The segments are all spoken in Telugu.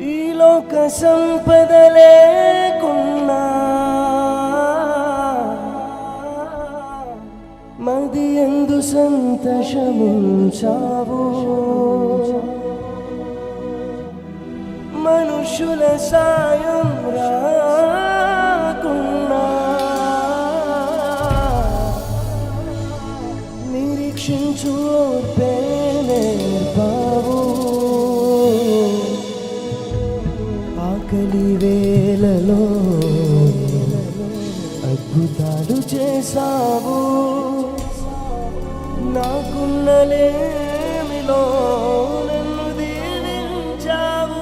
ఈ లోక సంపద లేకున్నా మది ఎందు సంతోషముంచావు. మనుషుల సాయం రాకున్నా నిరీక్షించు ఓర్పే నేర్పావు. ఆకలి వేళలో అద్భుతాలు చేసావు. నాకున్న లేమిలో నన్ను దీవించావు.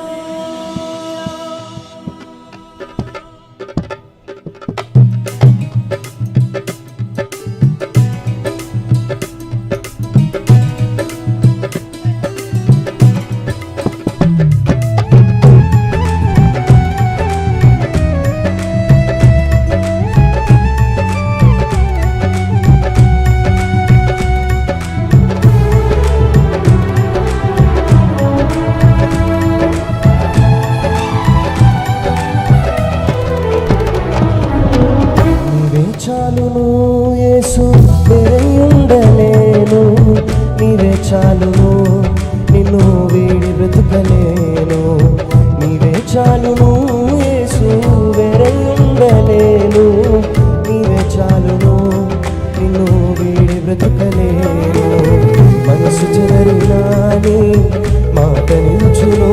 చాలును యేసు వేయుండలేను. నీవే చాలును నిన్ను వీడి బ్రతుకలేను. నీవే చాలును యేసు వేయుండలేను. నీవే చాలును నిన్ను వీడి బ్రతుకలేను. మనసు చెదరినాని మాట నిలుచును.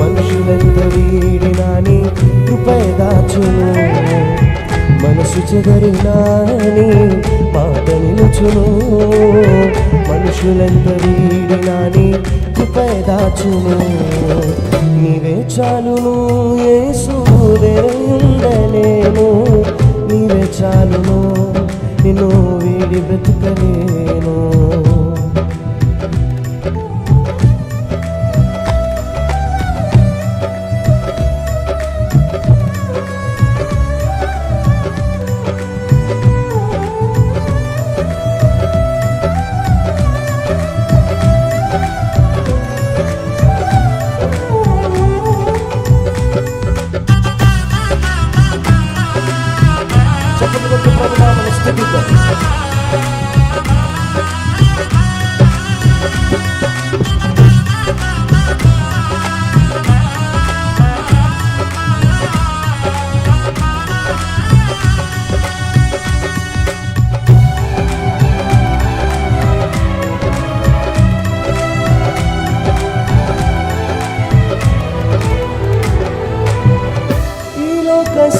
మనుషులంత వీడినాని కృపయ దాచును. మనసు చెదరినాని మాట నిలుచును. మనుషులంత వీడినాని కృపయ దాచును. నీవే చాలును యేసు వేయుండలేను. నీవే చాలును నిన్ను వీడి బ్రతుకలేను.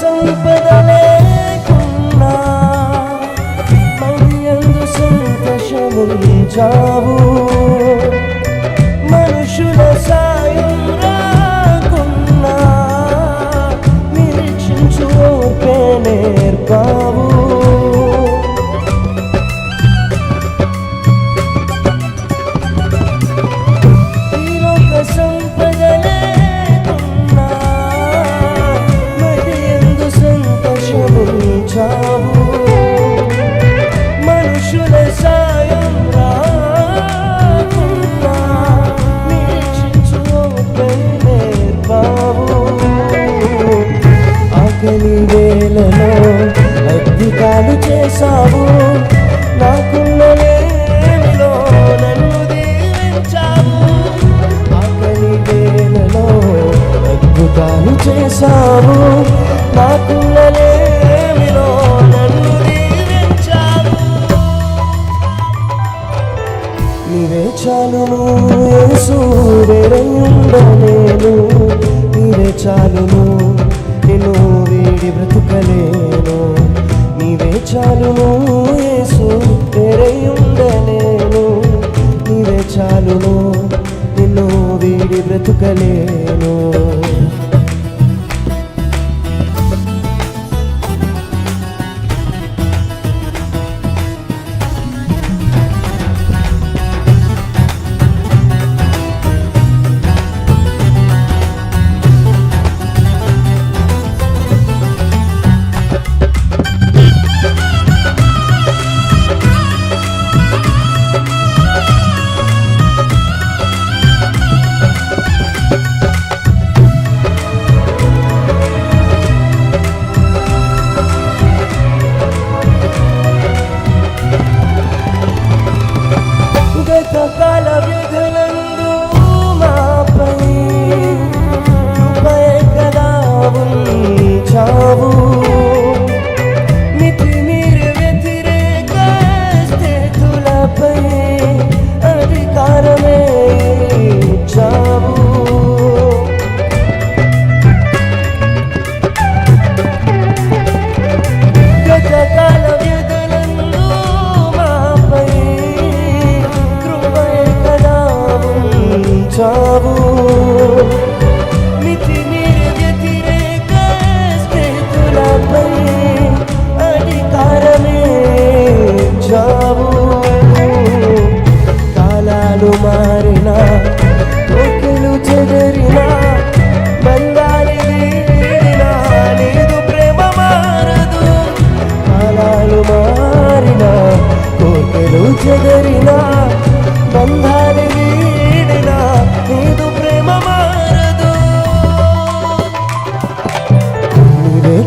సంపద లేకున్నా మది ఎందు సంతోషముంచావు. మనుషుల సాయం రాకున్నా నిరీక్షించు ఓర్పే నేర్పావు. ఈ లోక సంపద లేకున్నా మనుషుల సాయం రాకున్నా నిరీక్షించు నేర్పావు. ఆకలి వేళలో అద్భుతాలు చేసావు. నాకున్న లేమిలో నన్ను దీవించావు. ఆకలి వేళలో అద్భుతాలు చేసావు. నాకున్న లేమిలో నన్ను దీవించావు. నీవే చాలును యేసు వేయుండలేను. నీవే చాలును నిన్ను వీడి బ్రతుకలేను. నీవే చాలును యేసు వేయుండలేను. నీవే చాలును నిన్ను వీడి బ్రతుకలేను.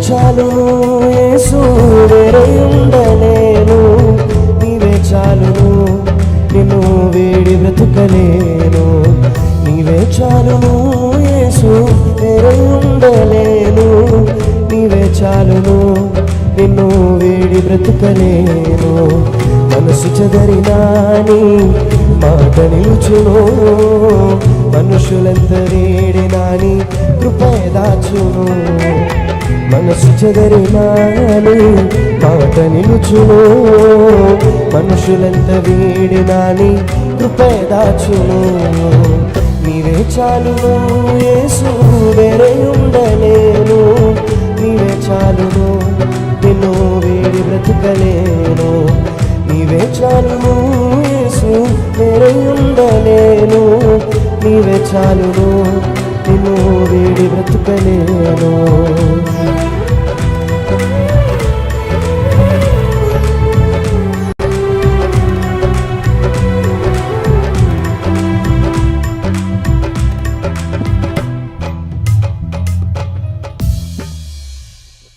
చాలును యేసు వేరే ఉండలేను, నీవే చాలును నిన్ను వీడి బ్రతుకలేను. నీవే చాలును యేసు వేరే ఉండలేను, నీవే చాలును నిన్ను వీడి బ్రతుకలేను. మనసు చెదరినాని మాట నిలుచును, మనుషులంత వేడినాని కృపయ దాచును. మనసు చెదరినాని మాట నిలుచును, మనుషులంత వేడినాని కృపయ దాచును. నీవే చాలును యేసు వేరే ఉండలేను, నీవే చాలును నిన్ను వీడి బ్రతుకలేను. నీవే చాలును యేసు వేరే ఉండలేను, నీవే చాలును నిన్ను వీడి బ్రతుకలేను.